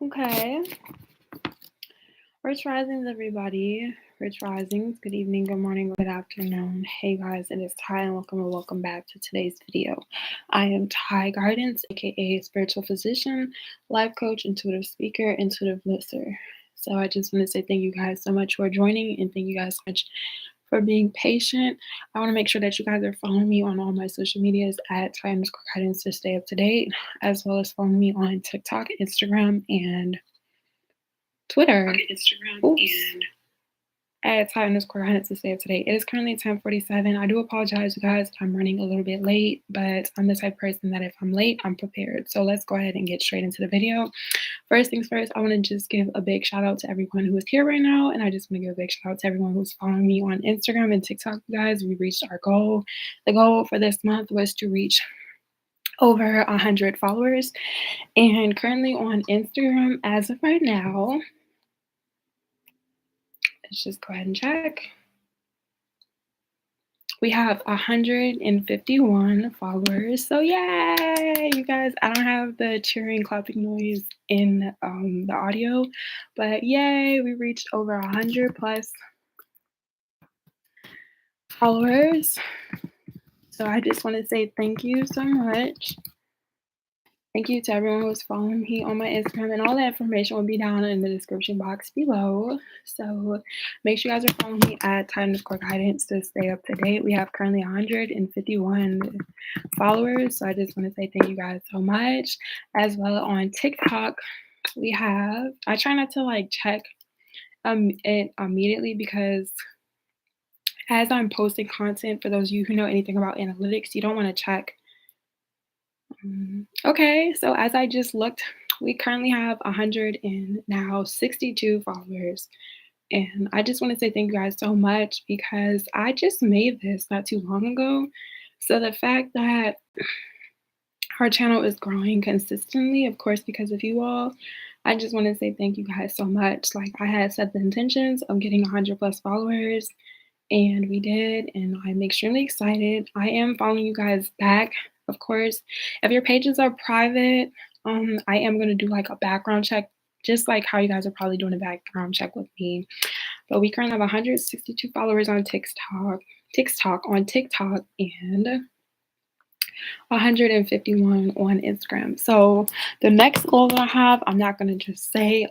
Okay. Rich Risings, everybody. Rich Risings. Good evening, good morning, good afternoon. Hey guys, it is Ty and welcome back to today's video. I am Ty Gardens, aka spiritual physician, life coach, intuitive speaker, intuitive listener. So I just want to say thank you guys so much for joining and thank you guys so much for being patient. I want to make sure that you guys are following me on all my social medias at Ty_Guidance to stay up to date, as well as following me on TikTok, Instagram, and Twitter. At Ty_Guidance to stay up to date. It is currently 10:47. I do apologize, you guys. I'm running a little bit late, but I'm the type of person that if I'm late, I'm prepared. So let's go ahead and get straight into the video. First things first, I want to just give a big shout out to everyone who is here right now. And I just want to give a big shout out to everyone who's following me on Instagram and TikTok, you guys. We reached our goal. The goal for this month was to reach over 100 followers. And currently on Instagram, as of right now, let's just go ahead and check. We have 151 followers. So yay, you guys. I don't have the cheering, clapping noise in the audio, but yay, we reached over 100 plus followers. So I just want to say thank you so much. Thank you to everyone who's following me on my Instagram, and all the information will be down in the description box below. So make sure you guys are following me at Ty_Guidance to stay up to date. We have currently 151 followers. So I just want to say thank you guys so much. As well on TikTok, we have, I try not to check it immediately because as I'm posting content, for those of you who know anything about analytics, you don't want to check. Okay, so as I just looked, we currently have 162 followers. And I just want to say thank you guys so much because I just made this not too long ago. So the fact that our channel is growing consistently, of course, because of you all, I just want to say thank you guys so much. Like, I had set the intentions of getting 100 plus followers, and we did, and I'm extremely excited. I am following you guys back, of course. If your pages are private, I am going to do like a background check, just like how you guys are probably doing a background check with me. But we currently have 162 followers on TikTok, and 151 on Instagram. So the next goal that I have, I'm not going to just say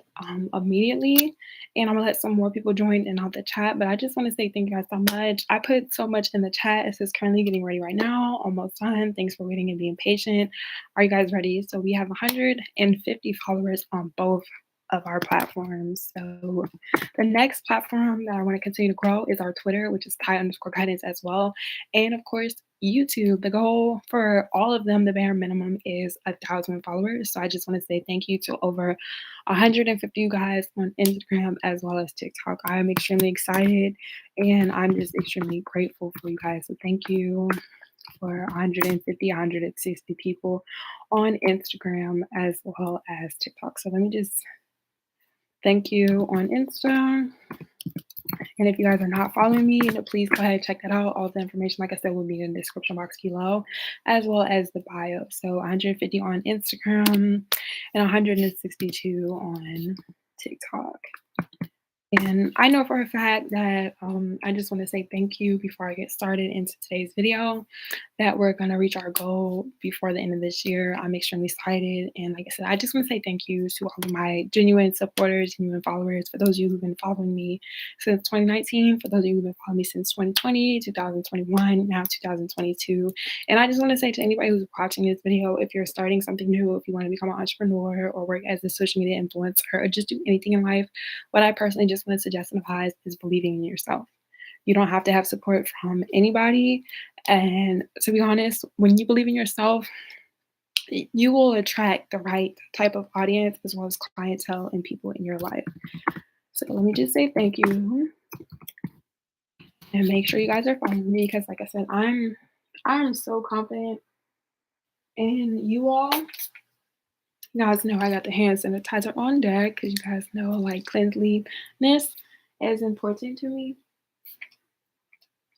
immediately, and I'm going to let some more people join in on the chat, but I just want to say thank you guys so much. I put so much in the chat. It says currently getting ready right now, almost done. Thanks for waiting and being patient. Are you guys ready? So we have 150 followers on both of our platforms. So the next platform that I want to continue to grow is our Twitter, which is Ty_Guidance as well. And of course, YouTube. The goal for all of them, the bare minimum, is 1,000 followers. So I just want to say thank you to over 150 you guys on Instagram as well as TikTok. I am extremely excited and I'm just extremely grateful for you guys. So thank you for 150, 160 people on Instagram as well as TikTok. So let me just thank you on Instagram. And if you guys are not following me, please go ahead and check that out. All the information, like I said, will be in the description box below, as well as the bio. So 150 on Instagram and 162 on TikTok. And I know for a fact that I just want to say thank you before I get started into today's video, that we're going to reach our goal before the end of this year. I'm extremely excited. And like I said, I just want to say thank you to all of my genuine supporters, genuine followers, for those of you who've been following me since 2019, for those of you who've been following me since 2020, 2021, now 2022. And I just want to say to anybody who's watching this video, if you're starting something new, if you want to become an entrepreneur or work as a social media influencer or just do anything in life, what I personally just want to suggest and advise is believing in yourself. You don't have to have support from anybody. And to be honest, when you believe in yourself, you will attract the right type of audience as well as clientele and people in your life. So let me just say thank you. And make sure you guys are following me because, like I said, I'm so confident in you all. You guys know I got the hand sanitizer on deck because you guys know like cleanliness is important to me.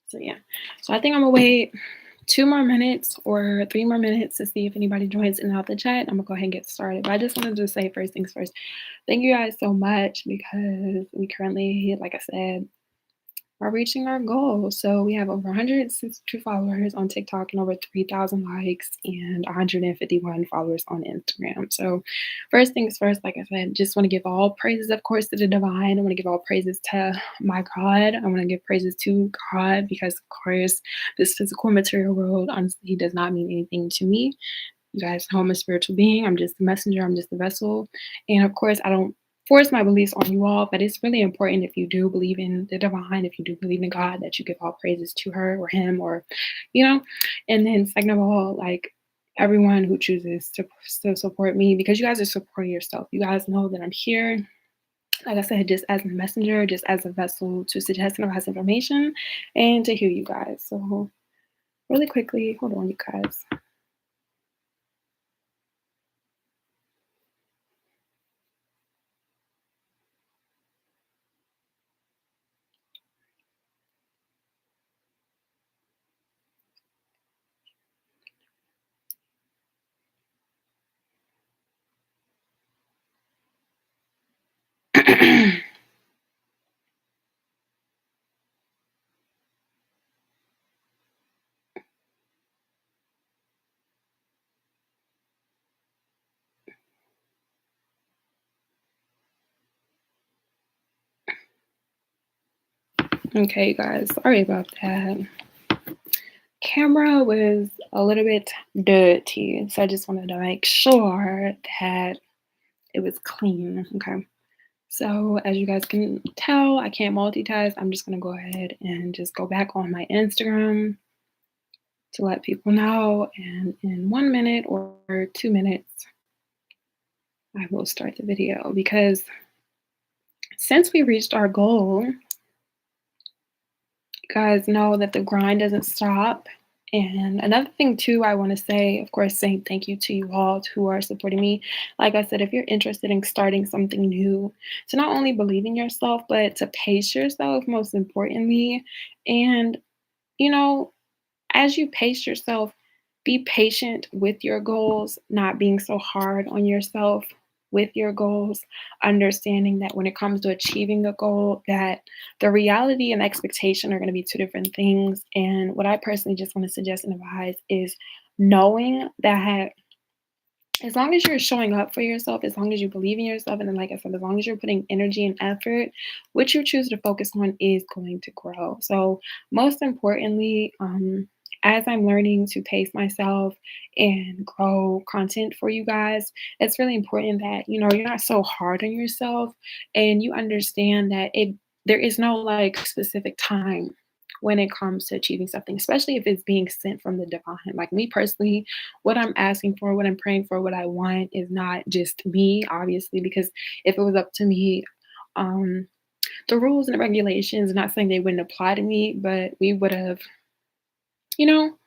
So yeah, so I think I'm gonna wait 2 more minutes or 3 more minutes to see if anybody joins in and out the chat. I'm gonna go ahead and get started. But I just wanted to say first things first. Thank you guys so much because we currently, like I said, are reaching our goal. So we have over 162 followers on TikTok and over 3,000 likes and 151 followers on Instagram. So first things first, like I said, just want to give all praises, of course, to the divine. I want to give all praises to my God. I want to give praises to God because, of course, this physical material world honestly does not mean anything to me. You guys know I'm a spiritual being. I'm just a messenger. I'm just a vessel. And of course, I don't force my beliefs on you all, but it's really important if you do believe in the divine, if you do believe in God, that you give all praises to her or him or, you know. And then, second of all, like everyone who chooses to still support me because you guys are supporting yourself. You guys know that I'm here. Like I said, just as a messenger, just as a vessel to suggest and advise information and to hear you guys. So, really quickly, hold on, you guys. Okay, you guys, sorry about that. Camera was a little bit dirty, so I just wanted to make sure that it was clean. Okay. So as you guys can tell, I can't multitask. I'm just gonna go ahead and just go back on my Instagram to let people know. And in 1 minute or 2 minutes, I will start the video because since we reached our goal, you guys know that the grind doesn't stop. And another thing too, I want to say, of course, saying thank you to you all who are supporting me. Like I said, if you're interested in starting something new, to not only believe in yourself, but to pace yourself, most importantly. And, you know, as you pace yourself, be patient with your goals, not being so hard on yourself with your goals, understanding that when it comes to achieving a goal, that the reality and expectation are going to be two different things. And what I personally just want to suggest and advise is knowing that as long as you're showing up for yourself, as long as you believe in yourself, and then, like I said, as long as you're putting energy and effort, what you choose to focus on is going to grow. So, most importantly, as I'm learning to pace myself and grow content for you guys, it's really important that you're not so hard on yourself, and you understand that there is no like specific time when it comes to achieving something, especially if it's being sent from the divine. Like me personally, what I'm asking for, what I'm praying for, what I want is not just me, obviously, because if it was up to me, um, the rules and the regulations, not saying they wouldn't apply to me, but we would have, you know,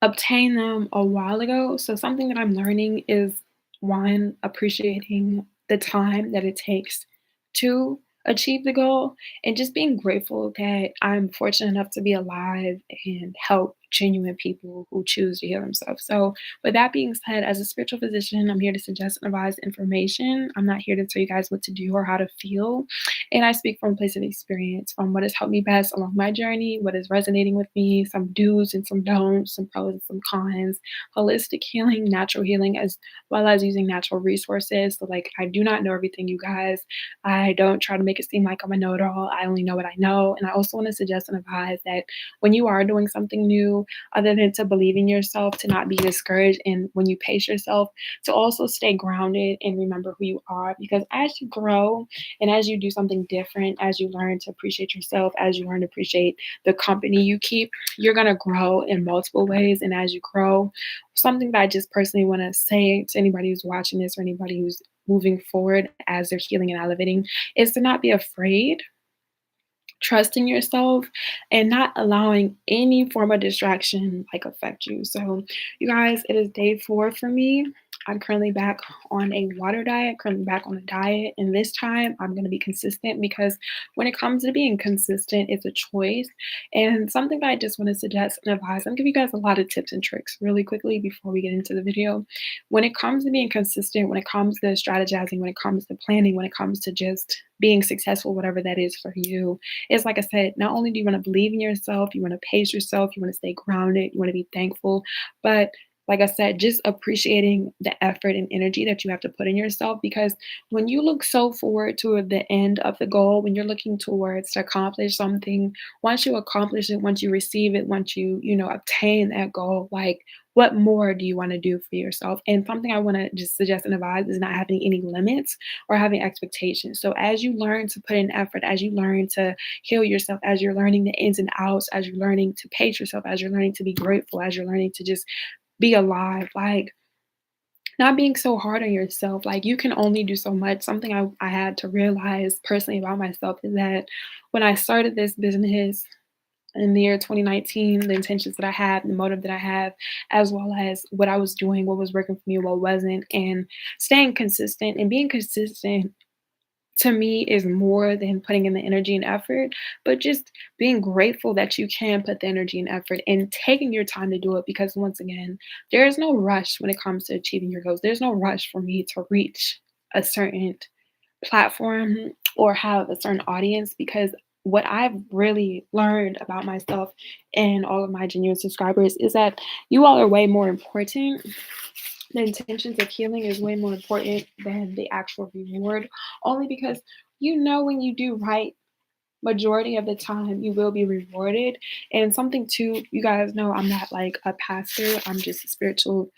obtained them a while ago. So something that I'm learning is one, appreciating the time that it takes to achieve the goal and just being grateful that I'm fortunate enough to be alive and help genuine people who choose to heal themselves. So, with that being said, as a spiritual physician, I'm here to suggest and advise information. I'm not here to tell you guys what to do or how to feel. And I speak from a place of experience, from what has helped me best along my journey, what is resonating with me, some do's and some don'ts, some pros and some cons, holistic healing, natural healing, as well as using natural resources. So, like, I do not know everything, you guys. I don't try to make it seem like I'm a know it all. I only know what I know. And I also want to suggest and advise that when you are doing something new, other than to believe in yourself, to not be discouraged, and when you pace yourself, to also stay grounded and remember who you are. Because as you grow and as you do something different, as you learn to appreciate yourself, as you learn to appreciate the company you keep, you're going to grow in multiple ways. And as you grow, something that I just personally want to say to anybody who's watching this or anybody who's moving forward as they're healing and elevating is to not be afraid, trusting yourself, and not allowing any form of distraction like affect you. So, you guys, it is day 4 for me. I'm currently back on a water diet, currently back on a diet, and this time I'm gonna be consistent because when it comes to being consistent, it's a choice. And something that I just want to suggest and advise, I'm gonna give you guys a lot of tips and tricks really quickly before we get into the video. When it comes to being consistent, when it comes to strategizing, when it comes to planning, when it comes to just being successful, whatever that is for you, it's like I said, not only do you want to believe in yourself, you want to pace yourself, you want to stay grounded, you want to be thankful, but like I said, just appreciating the effort and energy that you have to put in yourself because when you look so forward to the end of the goal, when you're looking towards to accomplish something, once you accomplish it, once you receive it, once you obtain that goal, like what more do you want to do for yourself? And something I want to just suggest and advise is not having any limits or having expectations. So as you learn to put in effort, as you learn to heal yourself, as you're learning the ins and outs, as you're learning to pace yourself, as you're learning to be grateful, as you're learning to just be alive, like not being so hard on yourself. Like you can only do so much. Something I had to realize personally about myself is that when I started this business in the year 2019, the intentions that I had, the motive that I have, as well as what I was doing, what was working for me, what wasn't, and staying consistent and being consistent to me is more than putting in the energy and effort, but just being grateful that you can put the energy and effort and taking your time to do it because once again, there is no rush when it comes to achieving your goals. There's no rush for me to reach a certain platform or have a certain audience because what I've really learned about myself and all of my genuine subscribers is that you all are way more important. The intentions of healing is way more important than the actual reward, only because when you do right, majority of the time you will be rewarded. And something too, you guys know I'm not like a pastor, I'm just a spiritual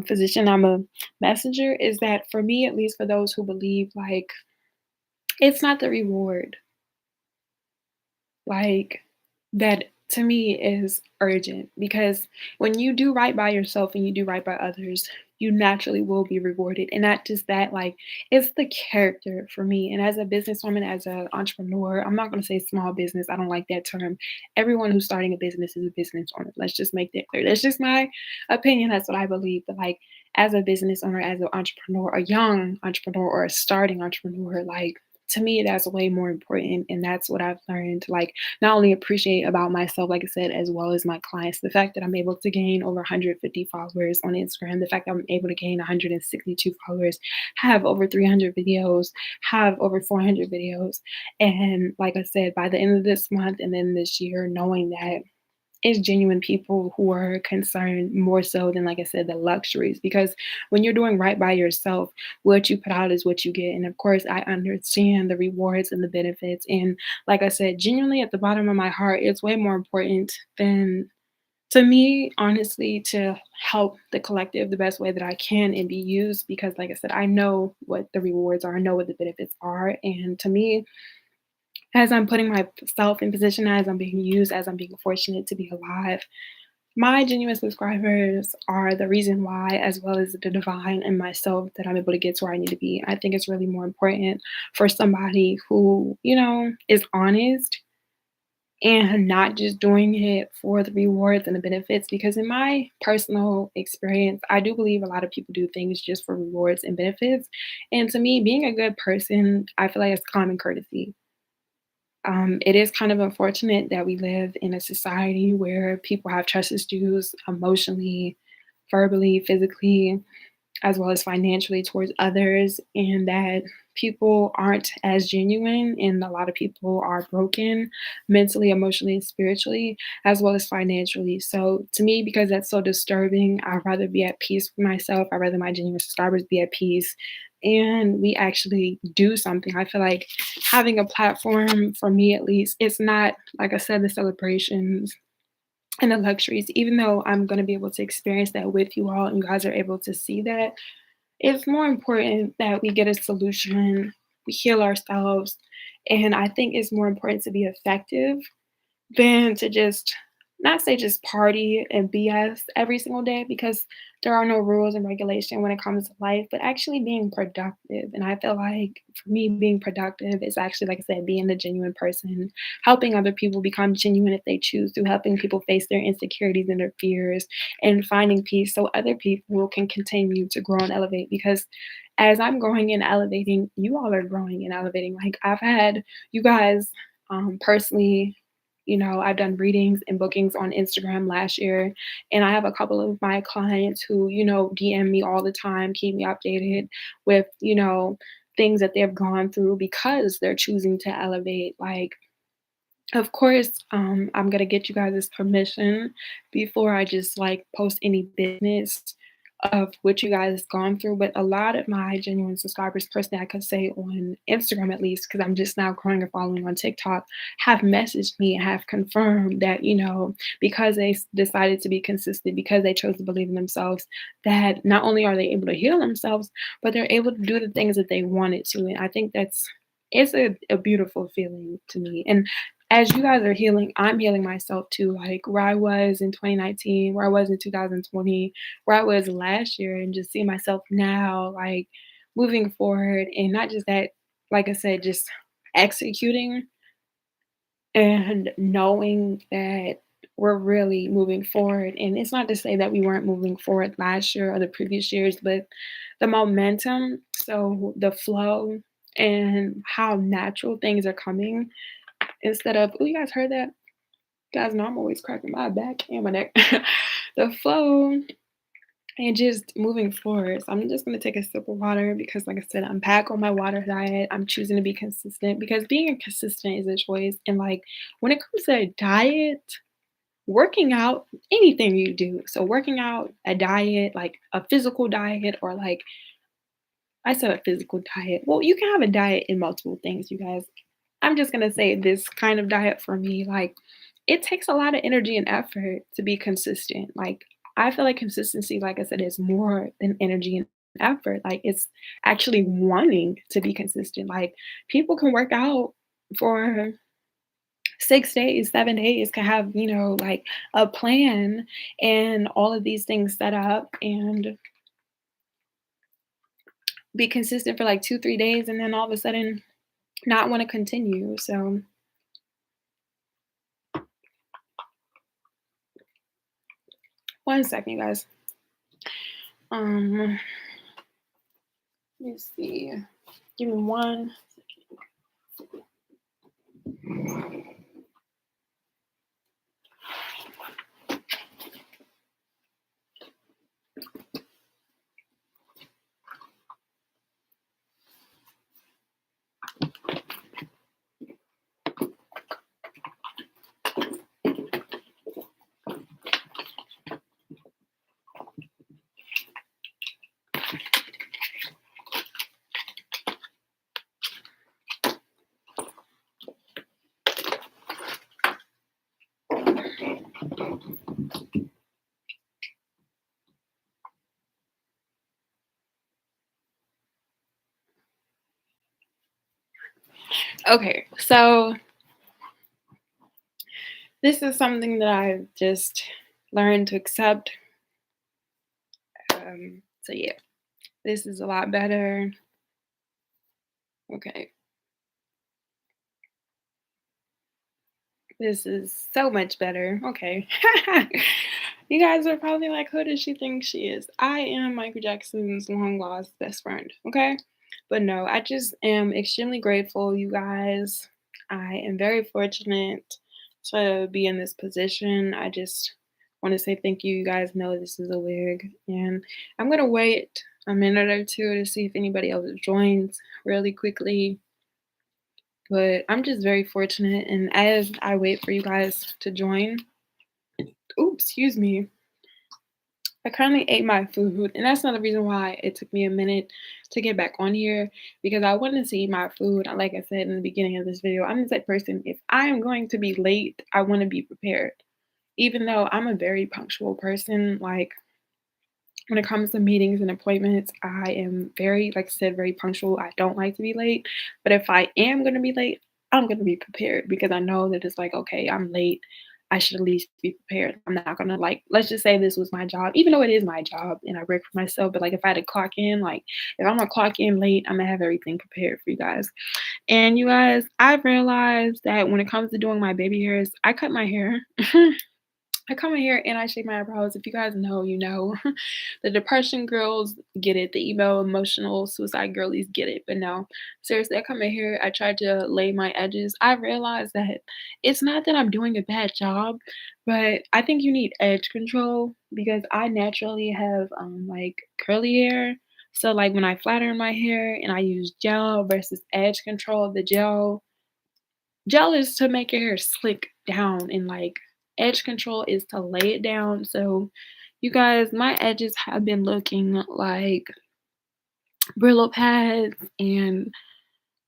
physician, I'm a messenger. Is that for me, at least for those who believe, like it's not the reward like, that to me is urgent because when you do right by yourself and you do right by others, you naturally will be rewarded. And not just that, like, it's the character for me. And as a businesswoman, as an entrepreneur, I'm not going to say small business. I don't like that term. Everyone who's starting a business is a business owner. Let's just make that clear. That's just my opinion. That's what I believe. But, like, as a business owner, as an entrepreneur, a young entrepreneur, or a starting entrepreneur, like, to me, that's way more important. And that's what I've learned to like not only appreciate about myself, like I said, as well as my clients. The fact that I'm able to gain over 150 followers on Instagram, the fact that I'm able to gain 162 followers, have over 300 videos, have over 400 videos. And like I said, by the end of this month and then this year, knowing that it's genuine people who are concerned more so than, like I said, the luxuries. Because when you're doing right by yourself, what you put out is what you get. And of course, I understand the rewards and the benefits. And like I said, genuinely at the bottom of my heart, it's way more important than to me, honestly, to help the collective the best way that I can and be used. Because, like I said, I know what the rewards are, I know what the benefits are. And to me, as I'm putting myself in position, as I'm being used, as I'm being fortunate to be alive, my genuine subscribers are the reason why, as well as the divine in myself, that I'm able to get to where I need to be. I think it's really more important for somebody who, is honest and not just doing it for the rewards and the benefits. Because in my personal experience, I do believe a lot of people do things just for rewards and benefits. And to me, being a good person, I feel like it's common courtesy. It is kind of unfortunate that we live in a society where people have trust issues emotionally, verbally, physically, as well as financially towards others, and that people aren't as genuine, and a lot of people are broken mentally, emotionally, and spiritually, as well as financially. So, to me, because that's so disturbing, I'd rather be at peace with myself. I'd rather my genuine subscribers be at peace. And we actually do something. I feel like having a platform, for me at least, it's not, like I said, the celebrations and the luxuries, even though I'm going to be able to experience that with you all and you guys are able to see that, it's more important that we get a solution, we heal ourselves, and I think it's more important to be effective than to just not say just party and BS every single day because there are no rules and regulation when it comes to life, but actually being productive. And I feel like for me, being productive is actually, like I said, being a genuine person, helping other people become genuine if they choose to, helping people face their insecurities and their fears, and finding peace so other people can continue to grow and elevate. Because as I'm growing and elevating, you all are growing and elevating. Like I've had you guys personally, I've done readings and bookings on Instagram last year, and I have a couple of my clients who, DM me all the time, keep me updated with, things that they've gone through because they're choosing to elevate. Like, of course, I'm gonna get you guys' permission before I just like post any business of what you guys gone through. But a lot of my genuine subscribers, personally, I could say on Instagram at least, because I'm just now growing a following on TikTok, have messaged me and have confirmed that, because they decided to be consistent, because they chose to believe in themselves, that not only are they able to heal themselves, but they're able to do the things that they wanted to. And I think it's a beautiful feeling to me. And as you guys are healing, I'm healing myself too. Like where I was in 2019, where I was in 2020, where I was last year, and just seeing myself now, like moving forward, and not just that, like I said, just executing and knowing that we're really moving forward. And it's not to say that we weren't moving forward last year or the previous years, but the momentum, so the flow and how natural things are coming instead of, oh, you guys heard that? You guys know I'm always cracking my back and my neck. The flow and just moving forward. So I'm just gonna take a sip of water because, like I said, I'm back on my water diet. I'm choosing to be consistent because being consistent is a choice. And like when it comes to a diet, working out, anything you do. So working out, a diet, like a physical diet, or like I said a physical diet. Well, you can have a diet in multiple things, you guys. I'm just gonna say this kind of diet for me, like it takes a lot of energy and effort to be consistent. Like I feel like consistency, like I said, is more than energy and effort. Like it's actually wanting to be consistent. Like people can work out for 6 days, 7 days, can have, like a plan and all of these things set up and be consistent for like 2, 3 days and then all of a sudden not want to continue. So one second, guys. Let me see. Give me one. Okay, so this is something that I've just learned to accept. So yeah, this is a lot better. Okay, this is so much better. Okay. You guys are probably like, who does she think she is? I am Michael Jackson's long lost best friend. Okay. But no, I just am extremely grateful, you guys. I am very fortunate to be in this position. I just want to say thank you. You guys know this is a wig. And I'm going to wait a minute or two to see if anybody else joins really quickly. But I'm just very fortunate. And as I wait for you guys to join, oops, excuse me. I currently ate my food, and that's another reason why it took me a minute to get back on here because I wanted to eat my food. Like I said in the beginning of this video, I'm the type of person, if I am going to be late, I want to be prepared. Even though I'm a very punctual person, like when it comes to meetings and appointments, I am very, like I said, very punctual. I don't like to be late, but if I am going to be late, I'm going to be prepared because I know that it's like, okay, I'm late. I should at least be prepared. I'm not gonna like, let's just say this was my job, even though it is my job and I work for myself, but like if I had to clock in, like if I'm gonna clock in late, I'm gonna have everything prepared for you guys. And you guys, I've realized that when it comes to doing my baby hairs, I cut my hair. I come in here and I shake my eyebrows. If you guys know, you know. The depression girls get it. The emo, emotional, suicide girlies get it. But no, seriously, I come in here. I try to lay my edges. I realize that it's not that I'm doing a bad job, but I think you need edge control because I naturally have like curly hair. So like when I flatten my hair and I use gel versus edge control, the gel is to make your hair slick down and like edge control is to lay it down. So you guys, my edges have been looking like Brillo pads and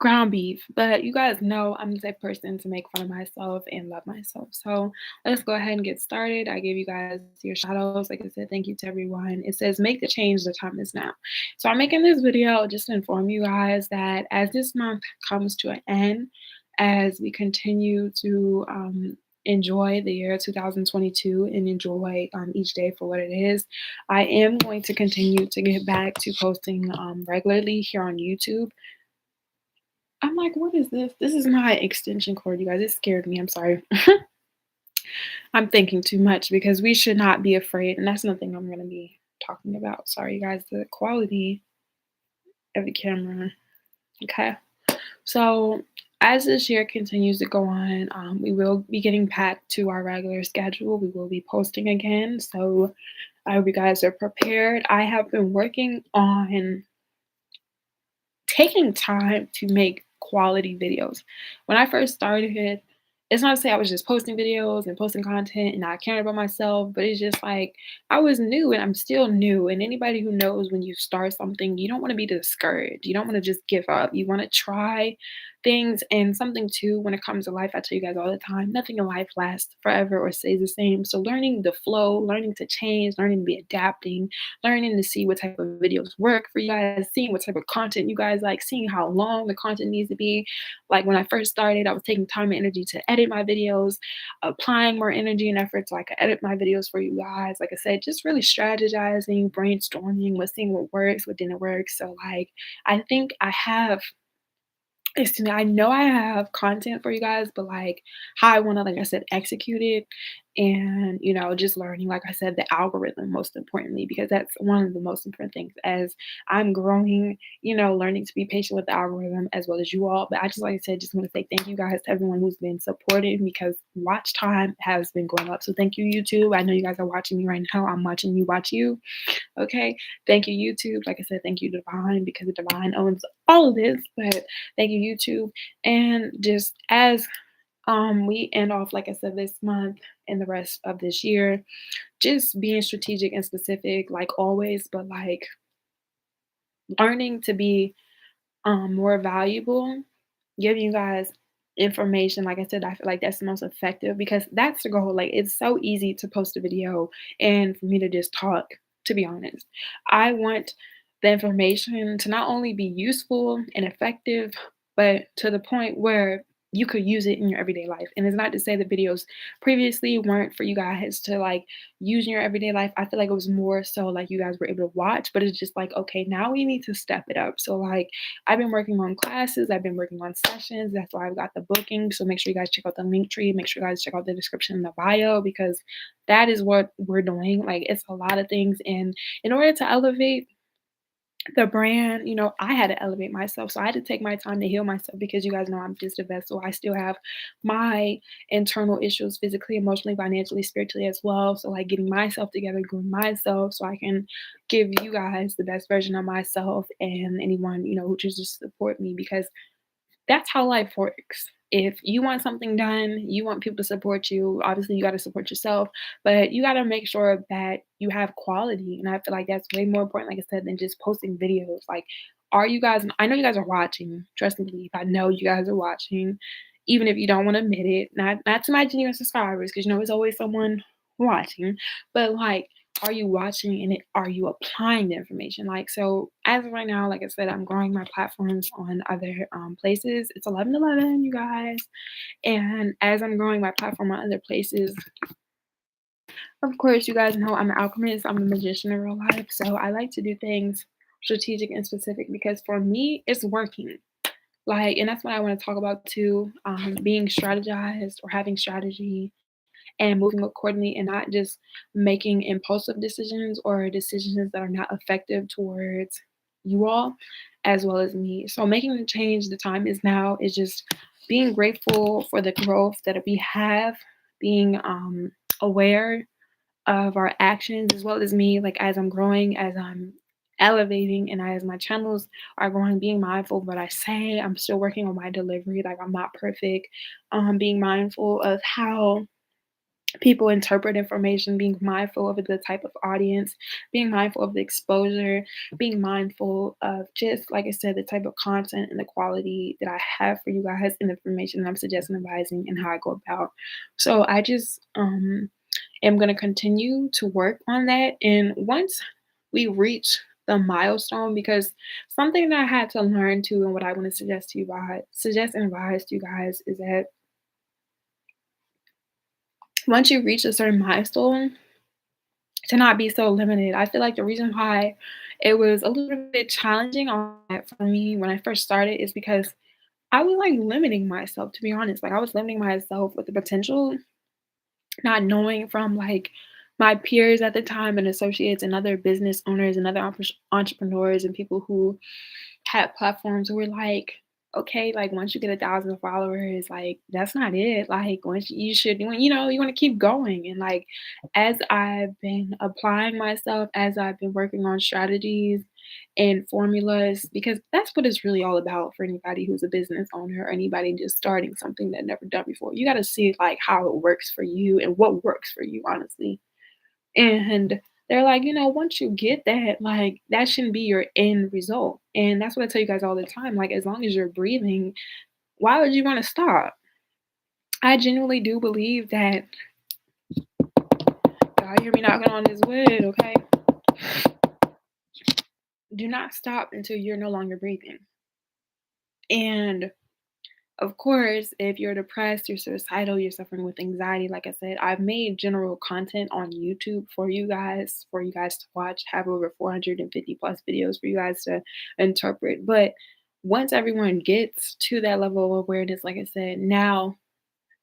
ground beef. But you guys know I'm the type of person to make fun of myself and love myself. So let's go ahead and get started. I gave you guys your shout outs. Like I said, thank you to everyone. It says make the change, the time is now. So I'm making this video just to inform you guys that as this month comes to an end, as we continue to enjoy the year 2022 and enjoy each day for what it is, I am going to continue to get back to posting regularly here on YouTube. I'm like, "What is this?" This is my extension cord, you guys. It scared me, I'm sorry. I'm thinking too much because we should not be afraid, and that's nothing I'm gonna be talking about. Sorry, you guys, the quality of the camera. Okay. So, as this year continues to go on, we will be getting back to our regular schedule. We will be posting again, so I hope you guys are prepared. I have been working on taking time to make quality videos. When I first started, it's not to say I was just posting videos and posting content and not caring about myself, but it's just like I was new and I'm still new. And anybody who knows when you start something, you don't want to be discouraged. You don't want to just give up. You want to try things. And something too, when it comes to life, I tell you guys all the time, nothing in life lasts forever or stays the same. So learning the flow, learning to change, learning to be adapting, learning to see what type of videos work for you guys, seeing what type of content you guys like, seeing how long the content needs to be. Like when I first started, I was taking time and energy to edit my videos, applying more energy and effort so I could edit my videos for you guys. Like I said, just really strategizing, brainstorming, what seeing what works, what didn't work. So like I think I have excuse me, I know I have content for you guys, but like how I want to, like I said, execute it and, just learning, like I said, the algorithm most importantly, because that's one of the most important things as I'm growing, learning to be patient with the algorithm as well as you all. But I just, like I said, just want to say thank you guys to everyone who's been supporting because watch time has been going up. So thank you, YouTube. I know you guys are watching me right now. I'm watching you watch you. Okay. Thank you, YouTube. Like I said, thank you, Divine, because the Divine owns all of this. But thank you, YouTube. And just as we end off, like I said, this month and the rest of this year, just being strategic and specific, like always, but like learning to be more valuable, giving you guys information. Like I said, I feel like that's the most effective because that's the goal. Like it's so easy to post a video and for me to just talk, to be honest. I want the information to not only be useful and effective, but to the point where you could use it in your everyday life. And it's not to say the videos previously weren't for you guys to like use in your everyday life. I feel like it was more so like you guys were able to watch, but it's just like, okay, now we need to step it up. So like I've been working on classes, I've been working on sessions. That's why I've got the booking. So make sure you guys check out the link tree. Make sure you guys check out the description in the bio because that is what we're doing. Like it's a lot of things. And in order to elevate the brand, I had to elevate myself. So I had to take my time to heal myself because you guys know I'm just a vessel. I still have my internal issues physically, emotionally, financially, spiritually as well. So like getting myself together, growing myself so I can give you guys the best version of myself and anyone, who chooses to support me because that's how life works. If you want something done, you want people to support you. Obviously, you got to support yourself, but you got to make sure that you have quality. And I feel like that's way more important, like I said, than just posting videos. Like, are you guys, I know you guys are watching. Trust and believe. I know you guys are watching, even if you don't want to admit it. Not to my genuine subscribers, because it's always someone watching. But like, are you watching and are you applying the information? Like, so as of right now, like I said, I'm growing my platforms on other places. It's 11:11, you guys. And as I'm growing my platform on other places, of course, you guys know I'm an alchemist, I'm a magician in real life. So I like to do things strategic and specific because for me, it's working. Like, and that's what I want to talk about too, being strategized or having strategy and moving accordingly and not just making impulsive decisions or decisions that are not effective towards you all as well as me. So making the change, the time is now, is just being grateful for the growth that we have, being aware of our actions as well as me, like as I'm growing, as I'm elevating, and as my channels are growing, being mindful of what I say. I'm still working on my delivery, like I'm not perfect. Being mindful of how people interpret information, being mindful of the type of audience, being mindful of the exposure, being mindful of just, like I said, the type of content and the quality that I have for you guys and the information that I'm suggesting, advising, and how I go about. So I just am going to continue to work on that. And once we reach the milestone, because something that I had to learn too, and what I want to suggest and advise to you guys is that once you reach a certain milestone, to not be so limited. I feel like the reason why it was a little bit challenging on that for me when I first started is because I was like limiting myself, to be honest. Like I was limiting myself with the potential, not knowing from like my peers at the time and associates and other business owners and other entrepreneurs and people who had platforms who were like, okay, like once you get 1,000 followers, like that's not it. Like once you should, you want to keep going. And like as I've been applying myself, as I've been working on strategies and formulas, because that's what it's really all about for anybody who's a business owner or anybody just starting something that never done before. You got to see like how it works for you and what works for you, honestly. And they're like, once you get that, like that shouldn't be your end result. And that's what I tell you guys all the time. Like, as long as you're breathing, why would you want to stop? I genuinely do believe that, y'all hear me knocking on this wood, okay? Do not stop until you're no longer breathing. And of course, if you're depressed, you're suicidal, you're suffering with anxiety, like I said, I've made general content on YouTube for you guys to watch, have over 450 plus videos for you guys to interpret. But once everyone gets to that level of awareness, like I said, now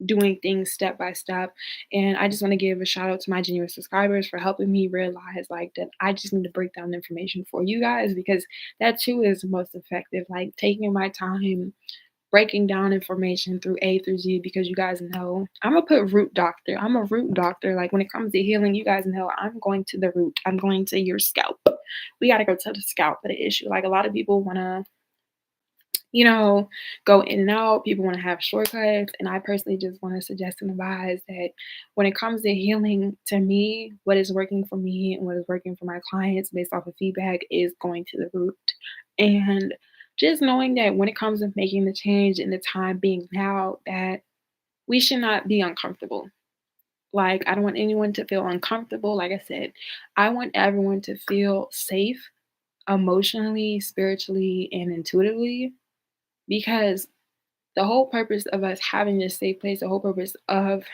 doing things step by step. And I just want to give a shout out to my genuine subscribers for helping me realize like that I just need to break down the information for you guys because that too is most effective. Like taking my time breaking down information through A through Z because you guys know I'm gonna put root doctor. I'm a root doctor. Like when it comes to healing, you guys know I'm going to the root. I'm going to your scalp. We gotta go to the scalp of the issue. Like a lot of people wanna, you know, go in and out. People want to have shortcuts. And I personally just want to suggest and advise that when it comes to healing, to me, what is working for me and what is working for my clients based off of feedback is going to the root. And just knowing that when it comes to making the change and the time being now, that we should not be uncomfortable. Like, I don't want anyone to feel uncomfortable. Like I said, I want everyone to feel safe emotionally, spiritually, and intuitively because the whole purpose of us having this safe place, the whole purpose of,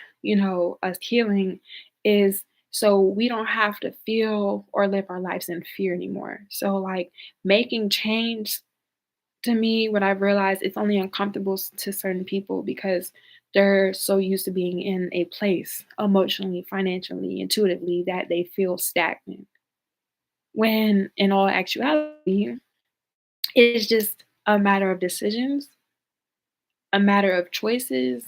us healing is so we don't have to feel or live our lives in fear anymore. So, like, making change to me, what I've realized, it's only uncomfortable to certain people because they're so used to being in a place emotionally, financially, intuitively that they feel stagnant. When in all actuality, it's just a matter of decisions, a matter of choices,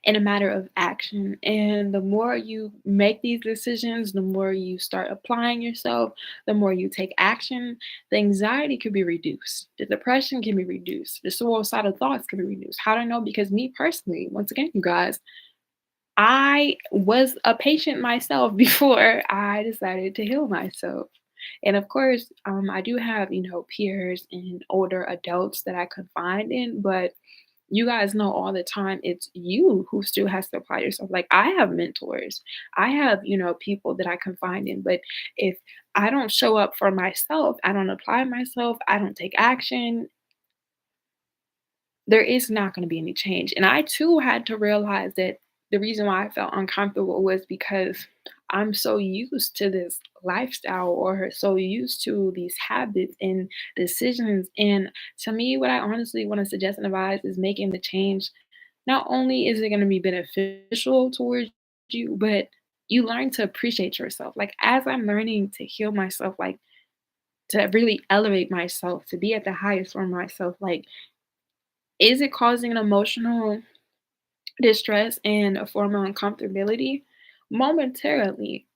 and a matter of action. And the more you make these decisions, the more you start applying yourself, the more you take action, the anxiety can be reduced, the depression can be reduced, the suicidal thoughts can be reduced. How do I know? Because me personally, once again, you guys, I was a patient myself before I decided to heal myself. And of course, I do have, peers and older adults that I confide in, but you guys know all the time it's you who still has to apply yourself. Like, I have mentors, I have, people that I confide in, but if I don't show up for myself, I don't apply myself, I don't take action, there is not going to be any change. And I too had to realize that the reason why I felt uncomfortable was because I'm so used to this lifestyle or so used to these habits and decisions. And to me, what I honestly want to suggest and advise is making the change. Not only is it going to be beneficial towards you, but you learn to appreciate yourself. Like, as I'm learning to heal myself, like to really elevate myself, to be at the highest for myself, like, is it causing an emotional distress and a form of uncomfortability? Momentarily.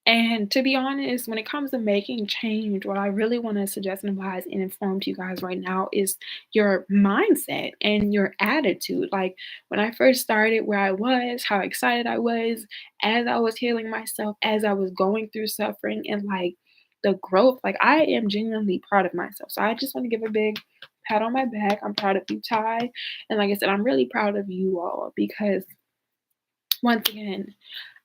And to be honest, when it comes to making change, what I really want to suggest and advise and inform to you guys right now is your mindset and your attitude. Like, when I first started, where I was, how excited I was as I was healing myself, as I was going through suffering, and like the growth, like, I am genuinely proud of myself. So I just want to give a big pat on my back. I'm proud of you, Ty. And like I said, I'm really proud of you all because once again,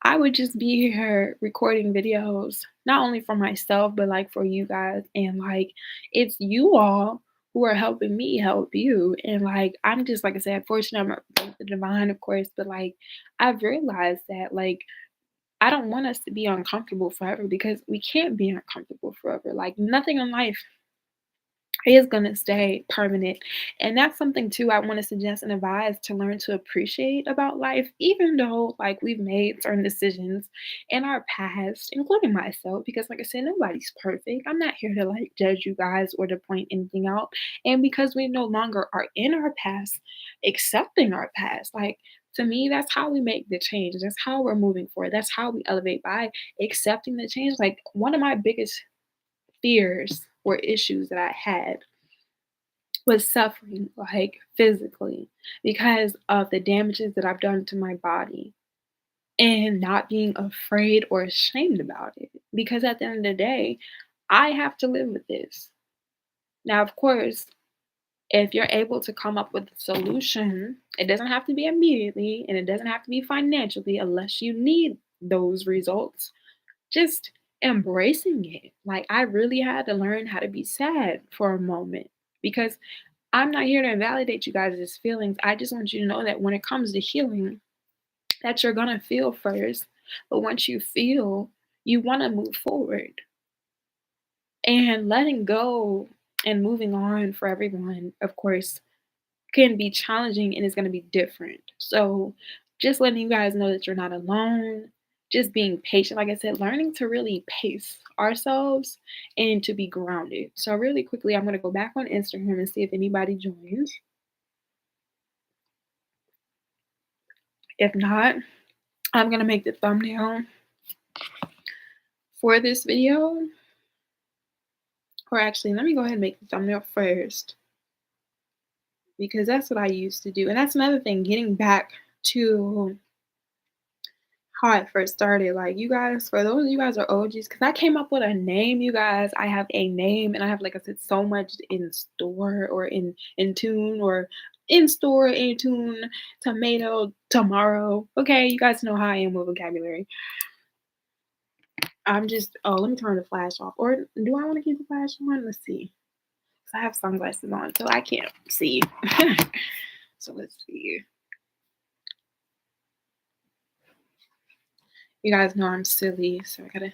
I would just be here recording videos, not only for myself, but like for you guys. And like, it's you all who are helping me help you. And like, I'm just, like I said, fortunate, I'm of the divine, of course, but like, I've realized that, like, I don't want us to be uncomfortable forever because we can't be uncomfortable forever. Like, nothing in life is going to stay permanent. And that's something too I want to suggest and advise to learn to appreciate about life, even though like we've made certain decisions in our past, including myself, because like I said, nobody's perfect. I'm not here to like judge you guys or to point anything out. And because we no longer are in our past, accepting our past, like, to me, that's how we make the change. That's how we're moving forward. That's how we elevate, by accepting the change. Like, one of my biggest fears or issues that I had was suffering, like, physically, because of the damages that I've done to my body, and not being afraid or ashamed about it. Because at the end of the day, I have to live with this. Now, of course, if you're able to come up with a solution, it doesn't have to be immediately and it doesn't have to be financially unless you need those results. Just embracing it. Like, I really had to learn how to be sad for a moment because I'm not here to invalidate you guys' feelings. I just want you to know that when it comes to healing, that you're gonna feel first. But once you feel, you wanna move forward. And letting go and moving on for everyone, of course, can be challenging and it's gonna be different. So just letting you guys know that you're not alone, just being patient, like I said, learning to really pace ourselves and to be grounded. So really quickly, I'm gonna go back on Instagram and see if anybody joins. If not, I'm gonna make the thumbnail for this video. Or actually, let me go ahead and make the thumbnail first because that's what I used to do. And that's another thing, getting back to how I first started. Like, you guys, for those of you guys are OGs, because I came up with a name, you guys. I have a name and I have, like I said, so much in store or in tune or in store, in tune, tomato, tomorrow. Okay, you guys know how I am with vocabulary. I'm just, oh, let me turn the flash off. Or do I want to keep the flash on? Let's see. 'Cause I have sunglasses on, so I can't see. So let's see. You guys know I'm silly, so I gotta.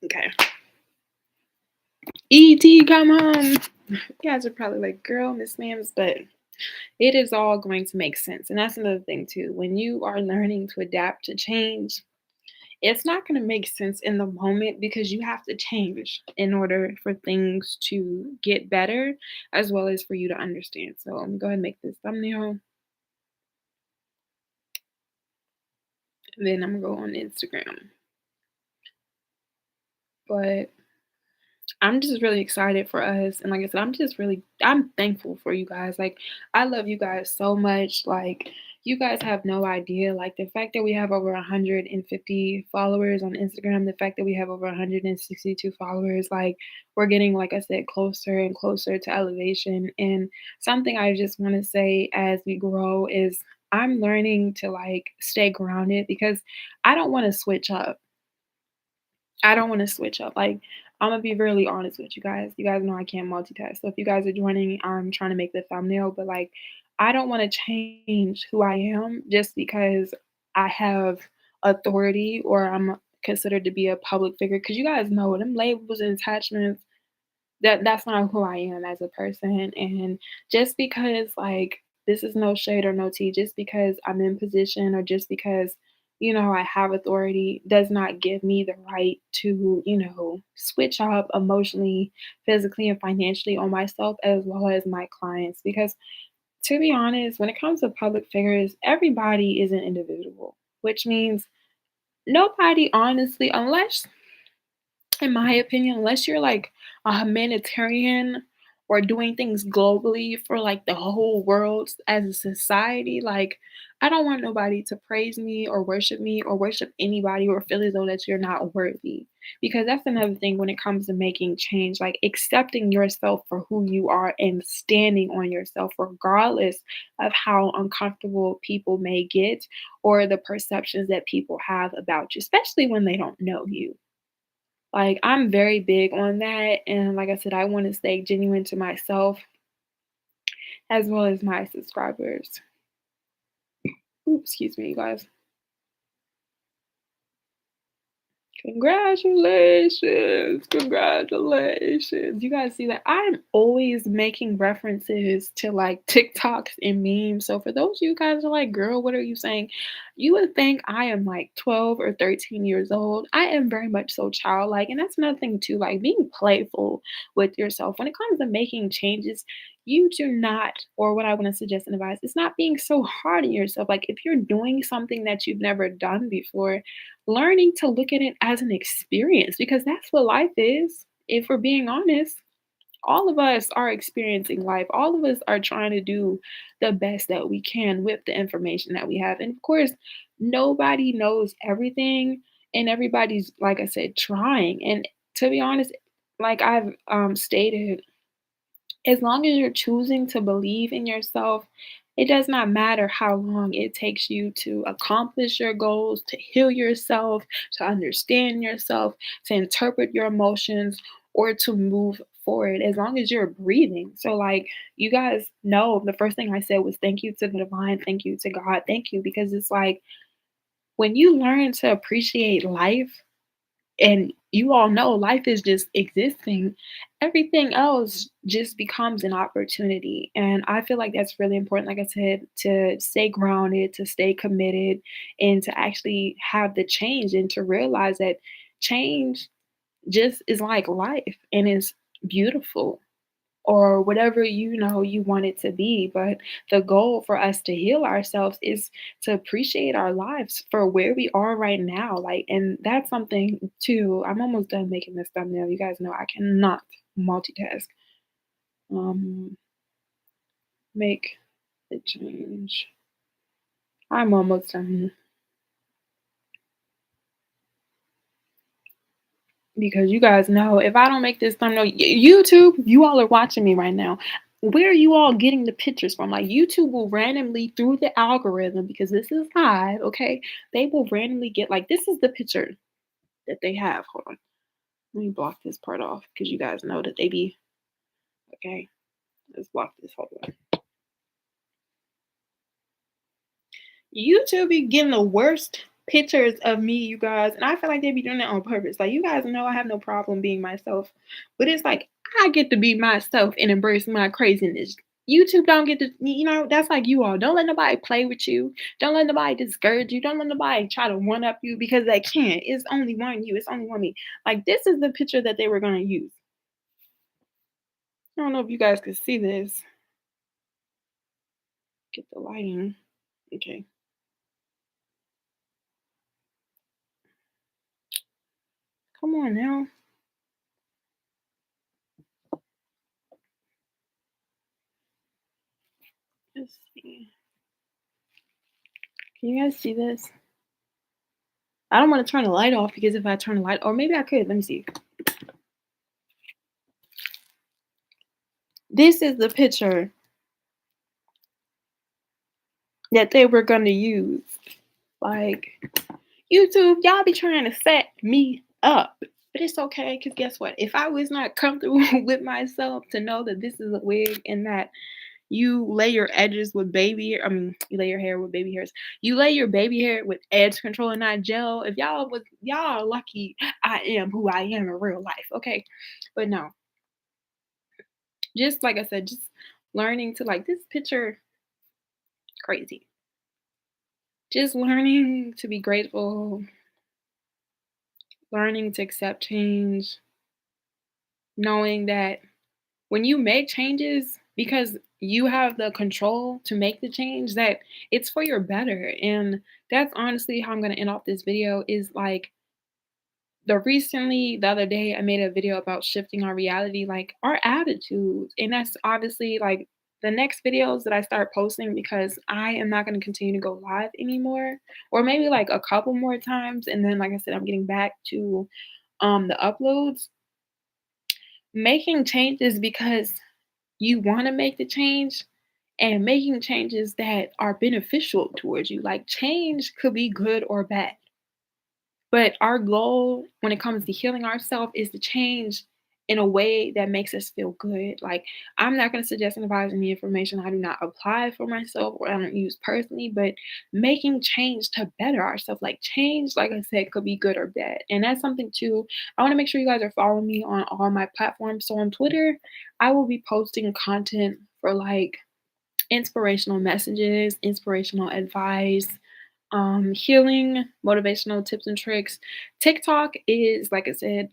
Okay. ET, come home. You guys are probably like, girl, Miss Mams, but it is all going to make sense. And that's another thing, too. When you are learning to adapt to change, it's not going to make sense in the moment because you have to change in order for things to get better as well as for you to understand. So let me go ahead and make this thumbnail. And then I'm going to go on Instagram. But I'm just really excited for us. And like I said, I'm thankful for you guys. Like, I love you guys so much. Like, You guys have no idea. Like the fact that we have over 150 followers on Instagram, the fact that we have over 162 followers, like we're getting, like I said, closer and closer to elevation. And something I just want to say as we grow is I'm learning to like stay grounded because I don't want to switch up. I don't wanna switch up, like, Imma be really honest with you guys. You guys know I can't multitask, so if you guys are joining, I'm trying to make the thumbnail, but, like, I don't wanna change who I am just because I have authority or I'm considered to be a public figure. Because you guys know them labels and attachments that's not who I am as a person, and just because, like, this is no shade or no tea, just because I'm in position or just because, I have authority does not give me the right to, switch up emotionally, physically, and financially on myself as well as my clients, because to be honest, when it comes to public figures, everybody is an individual, which means nobody honestly, unless in my opinion, unless you're like a humanitarian or doing things globally for like the whole world as a society, like I don't want nobody to praise me or worship anybody or feel as though that you're not worthy. Because that's another thing when it comes to making change, like accepting yourself for who you are and standing on yourself, regardless of how uncomfortable people may get or the perceptions that people have about you, especially when they don't know you. Like, I'm very big on that, and like I said, I wanna stay genuine to myself as well as my subscribers. Ooh, excuse me, you guys. Congratulations, congratulations. You guys see that I'm always making references to like TikToks and memes. So for those of you guys are like, girl, what are you saying? You would think I am like 12 or 13 years old. I am very much so childlike. And that's another thing too, like being playful with yourself. When it comes to making changes, you do not, or what I want to suggest and advise, it's not being so hard on yourself. Like if you're doing something that you've never done before, learning to look at it as an experience because that's what life is. If we're being honest, all of us are experiencing life. All of us are trying to do the best that we can with the information that we have. And of course, nobody knows everything, and everybody's, like I said, trying. And to be honest, like I've stated, as long as you're choosing to believe in yourself, it does not matter how long it takes you to accomplish your goals, to heal yourself, to understand yourself, to interpret your emotions, or to move forward as long as you're breathing. So, like, you guys know the first thing I said was thank you to the divine, thank you to God, thank you, because it's like when you learn to appreciate life, and you all know life is just existing, everything else just becomes an opportunity. And I feel like that's really important, like I said, to stay grounded, to stay committed, and to actually have the change and to realize that change just is like life and it's beautiful or whatever you want it to be. But the goal for us to heal ourselves is to appreciate our lives for where we are right now. Like, and that's something too. I'm almost done making this thumbnail. You guys know I cannot multitask. Um, make the change. I'm almost done because you guys know if I don't make this thumbnail, YouTube, you all are watching me right now. Where are you all getting the pictures from? Like YouTube will randomly through the algorithm because this is live, okay? They will randomly get like this is the picture that they have. Hold on. Let me block this part off because you guys know that they be okay. Let's block this. Hold on. YouTube be getting the worst pictures of me, you guys, and I feel like they be doing that on purpose. Like you guys know I have no problem being myself, but it's like I get to be myself and embrace my craziness. YouTube don't get to, that's like you all. Don't let nobody play with you. Don't let nobody discourage you. Don't let nobody try to one up you because they can't. It's only one you. It's only one me. Like this is the picture that they were gonna use. I don't know if you guys could see this. Get the lighting. Okay. Come on now. Let's see. Can you guys see this? I don't want to turn the light off because if I turn the light, or maybe I could. Let me see. This is the picture that they were gonna use. Like, YouTube, y'all be trying to set me up. But it's okay, because guess what? If I was not comfortable with myself to know that this is a wig and that you lay your edges with you lay your hair with baby hairs. You lay your baby hair with edge control and not gel. If y'all are lucky I am who I am in real life, okay? But no, just like I said, just learning to like this picture crazy. Just learning to be grateful, learning to accept change, knowing that when you make changes because you have the control to make the change, that it's for your better. And that's honestly how I'm going to end off this video is like the other day I made a video about shifting our reality, like our attitudes. And that's obviously like the next videos that I start posting, because I am not going to continue to go live anymore, or maybe like a couple more times, and then like I said, I'm getting back to the uploads. Making changes because you want to make the change, and making changes that are beneficial towards you. Like change could be good or bad. But our goal when it comes to healing ourselves is to change in a way that makes us feel good. Like, I'm not going to suggest and advise any information I do not apply for myself or I don't use personally, but making change to better ourselves. Like, change, like I said, could be good or bad. And that's something too. I want to make sure you guys are following me on all my platforms. So on Twitter, I will be posting content for like inspirational messages, inspirational advice, healing, motivational tips and tricks. TikTok is, like I said,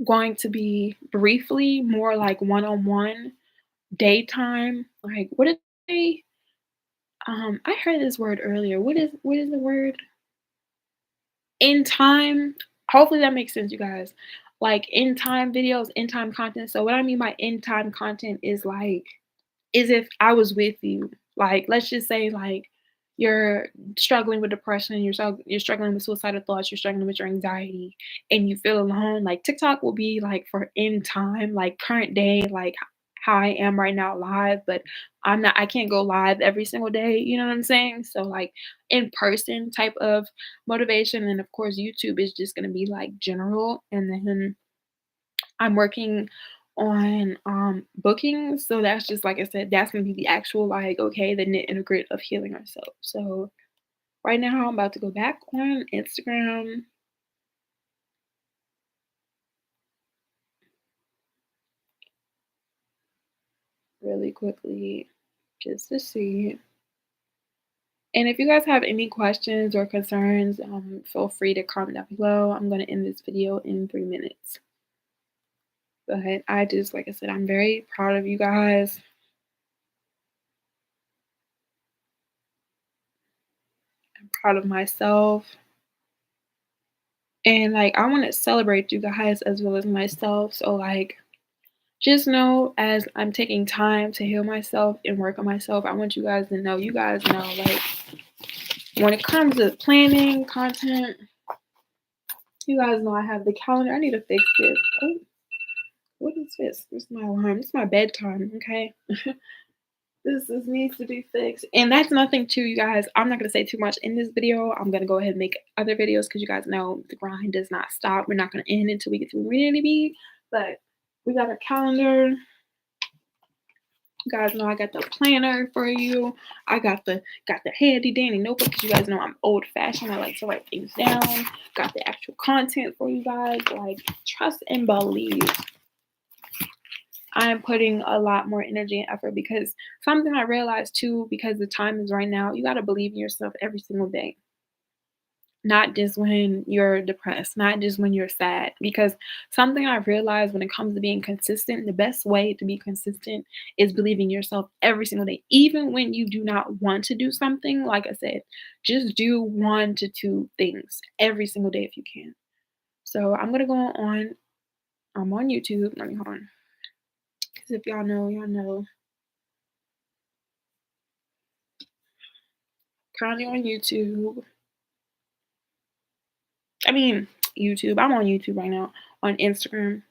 going to be briefly more like one-on-one daytime. Like, what did they? I heard this word earlier. What is the word? In time. Hopefully that makes sense, you guys. Like in time videos, in time content. So what I mean by in time content is like is if I was with you. Like, let's just say, like, you're struggling with depression, you're struggling with suicidal thoughts, you're struggling with your anxiety, and you feel alone. Like, TikTok will be like for in time, like current day, like how I am right now live, but I can't go live every single day, you know what I'm saying? So like in person type of motivation, and of course YouTube is just gonna be like general, and then I'm working on bookings. So that's just like I said, that's gonna be the actual like, okay, the knit and the grit of healing ourselves. So right now I'm about to go back on Instagram really quickly just to see. And if you guys have any questions or concerns, feel free to comment down below. I'm gonna end this video in 3 minutes. But I just, like I said, I'm very proud of you guys. I'm proud of myself. And like I want to celebrate you guys as well as myself. So like just know as I'm taking time to heal myself and work on myself, I want you guys know, like when it comes to planning content, you guys know I have the calendar. I need to fix this. Oh, what is this? This is my alarm. This is my bedtime, okay? This needs to be fixed. And that's nothing too, you guys. I'm not gonna say too much in this video. I'm gonna go ahead and make other videos because you guys know the grind does not stop. We're not gonna end until we get to where we need to be. But we got a calendar. You guys know I got the planner for you. I got the handy dandy notebook because you guys know I'm old fashioned. I like to write things down. Got the actual content for you guys. Like trust and believe. I am putting a lot more energy and effort because something I realized too, because the time is right now, you got to believe in yourself every single day. Not just when you're depressed, not just when you're sad. Because something I've realized when it comes to being consistent, the best way to be consistent is believing yourself every single day. Even when you do not want to do something, like I said, just do 1 to 2 things every single day if you can. So I'm gonna go on. I'm on YouTube. Let me hold on. Because if y'all know, y'all know. Currently on YouTube. I mean, YouTube. I'm on YouTube right now. On Instagram.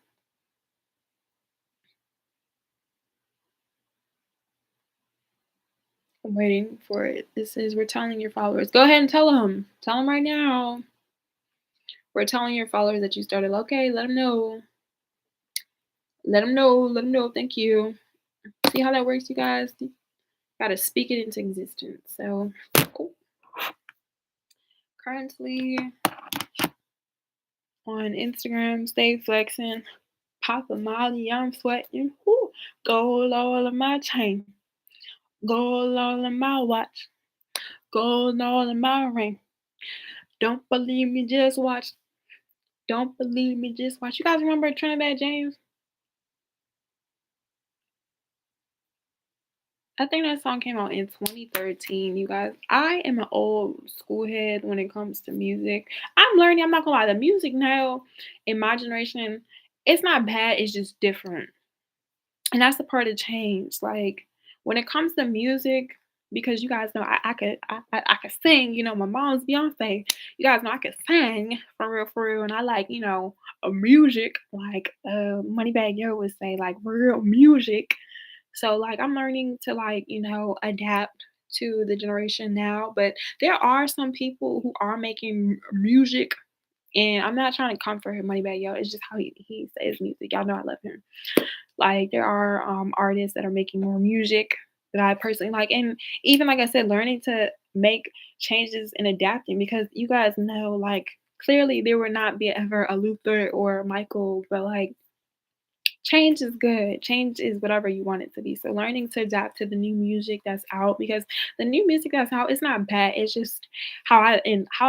I'm waiting for it. This is we're telling your followers. Go ahead and tell them. Tell them right now. We're telling your followers that you started. Okay, let them know. Let them know. Let them know. Thank you. See how that works, you guys? You gotta speak it into existence. So, oh, currently on Instagram, stay flexing. Pop a Molly, I'm sweating. Woo. Gold all in my chain. Gold all in my watch. Gold all in my ring. Don't believe me, just watch. Don't believe me, just watch. You guys remember Trinidad James? I think that song came out in 2013, you guys. I am an old school head when it comes to music. I'm learning, I'm not gonna lie, the music now in my generation, it's not bad, it's just different. And that's the part of change. Like when it comes to music, because you guys know I could sing, my mom's Beyonce. You guys know I could sing for real, and I like, a music, like Moneybag Yo would say, like real music. So like I'm learning to like, adapt to the generation now. But there are some people who are making music, and I'm not trying to comfort him, Moneybag Yo. It's just how he says music. Y'all know I love him. Like there are artists that are making more music that I personally like, and even like I said, learning to make changes and adapting because you guys know, like clearly there would not be ever a Luther or Michael, but like change is good. Change is whatever you want it to be. So learning to adapt to the new music that's out because the new music that's out is not bad. It's just how I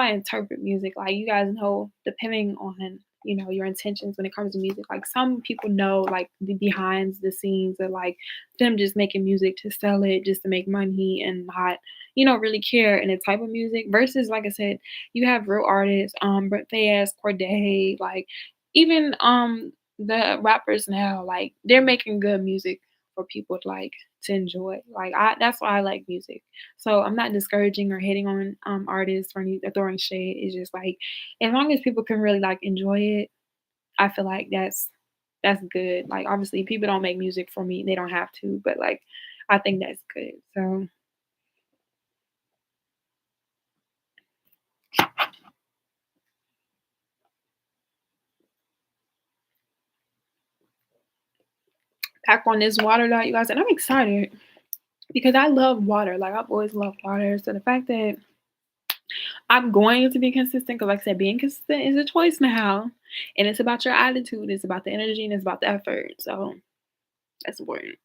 interpret music. Like you guys know, depending on your intentions when it comes to music. Like some people know like the behind the scenes of like them just making music to sell it just to make money and not really care in the type of music versus like I said, you have real artists, Brent Fayez, Corday, like even the rappers now, like, they're making good music for people to, like, to enjoy. Like, that's why I like music. So, I'm not discouraging or hating on, artists or any or throwing shade. It's just, like, as long as people can really, like, enjoy it, I feel like that's good. Like, obviously, people don't make music for me. They don't have to, but, like, I think that's good. So, back on this water though, you guys, and I'm excited because I love water. Like, I've always loved water. So, the fact that I'm going to be consistent because, like I said, being consistent is a choice now, and it's about your attitude, it's about the energy, and it's about the effort. So that's important.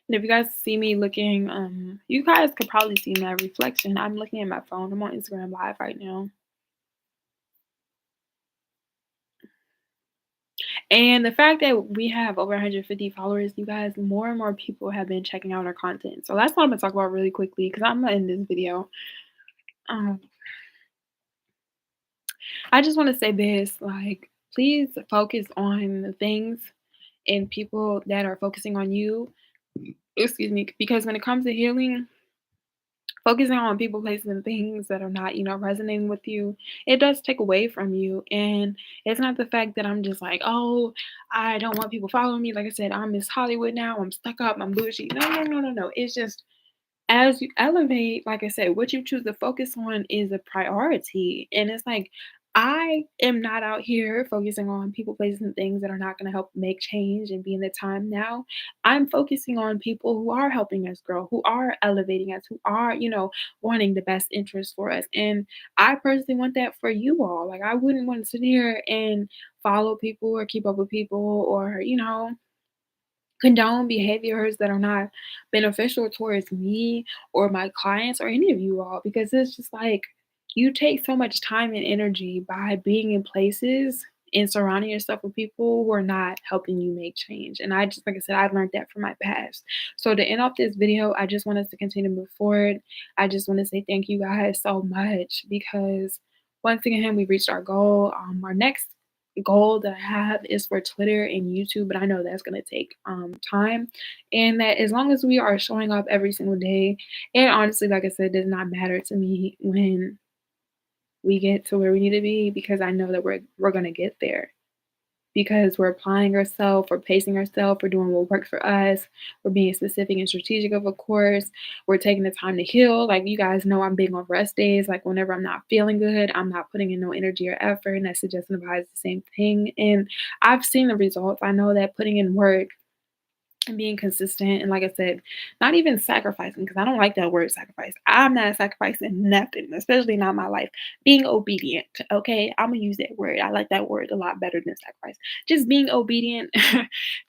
And if you guys see me looking, you guys could probably see my reflection. I'm looking at my phone. I'm on Instagram Live right now, and the fact that we have over 150 followers, you guys, more and more people have been checking out our content. So that's what I'm gonna talk about really quickly because I'm gonna end this video. Um, I just want to say this, like, please focus on the things and people that are focusing on you. Excuse me, because when it comes to healing, focusing on people, places, and things that are not, resonating with you, it does take away from you. And it's not the fact that I'm just like, oh, I don't want people following me. Like I said, I'm Miss Hollywood now. I'm stuck up. I'm bougie. No, no, no, no, no. It's just as you elevate, like I said, what you choose to focus on is a priority. And it's like, I am not out here focusing on people, places, and things that are not going to help make change and be in the time now. I'm focusing on people who are helping us grow, who are elevating us, who are, wanting the best interest for us. And I personally want that for you all. Like, I wouldn't want to sit here and follow people or keep up with people or, condone behaviors that are not beneficial towards me or my clients or any of you all because it's just like you take so much time and energy by being in places and surrounding yourself with people who are not helping you make change. And I just, like I said, I've learned that from my past. So to end off this video, I just want us to continue to move forward. I just want to say thank you guys so much because once again, we reached our goal. Our next goal that I have is for Twitter and YouTube, but I know that's gonna take time. And that as long as we are showing up every single day, and honestly, like I said, it does not matter to me when we get to where we need to be because I know that we're gonna get there because we're applying ourselves, we're pacing ourselves, we're doing what works for us, we're being specific and strategic of course, we're taking the time to heal. Like you guys know I'm big on rest days. Like whenever I'm not feeling good, I'm not putting in no energy or effort. And that's suggesting advice the same thing. And I've seen the results. I know that putting in work and being consistent and like I said, not even sacrificing because I don't like that word sacrifice. I'm not sacrificing nothing, especially not my life. Being obedient, okay? I'm gonna use that word. I like that word a lot better than sacrifice. Just being obedient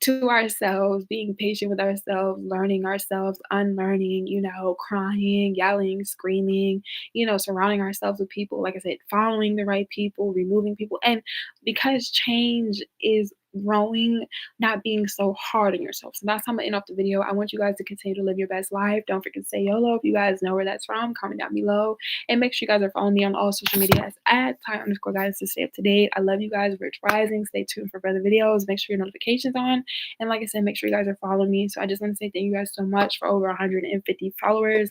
to ourselves, being patient with ourselves, learning ourselves, unlearning, crying, yelling, screaming, surrounding ourselves with people, like I said, following the right people, removing people. And because change is growing, not being so hard on yourself. So that's how I'm gonna end off the video. I want you guys to continue to live your best life. Don't forget to say YOLO. If you guys know where that's from, comment down below. And make sure you guys are following me on all social media at Ty_guys to stay up to date. I love you guys. Rich Rising. Stay tuned for further videos. Make sure your notifications on. And like I said, make sure you guys are following me. So I just want to say thank you guys so much for over 150 followers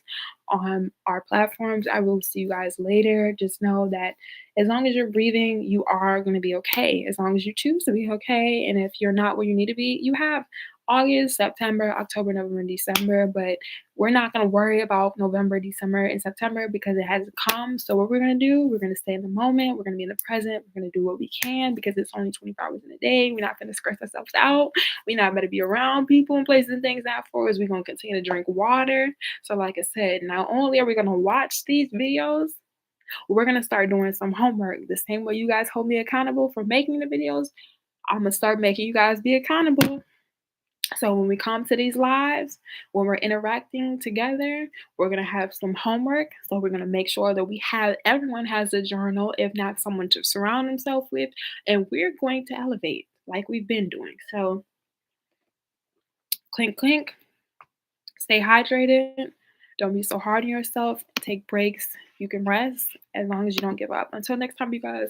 on our platforms. I will see you guys later. Just know that as long as you're breathing, you are going to be okay. As long as you choose to be okay. And if you're not where you need to be, you have August, September, October, November, and December. But we're not going to worry about November, December, and September because it hasn't come. So what we're going to do, we're going to stay in the moment. We're going to be in the present. We're going to do what we can because it's only 24 hours in a day. We're not going to stress ourselves out. We're not going to be around people and places and things afterwards. We're going to continue to drink water. So like I said, not only are we going to watch these videos, we're gonna start doing some homework. The same way you guys hold me accountable for making the videos, I'm gonna start making you guys be accountable. So when we come to these lives, when we're interacting together, we're gonna have some homework. So we're gonna make sure that everyone has a journal, if not someone to surround themselves with, and we're going to elevate like we've been doing. So clink clink, stay hydrated. Don't be so hard on yourself. Take breaks. You can rest as long as you don't give up. Until next time, you guys.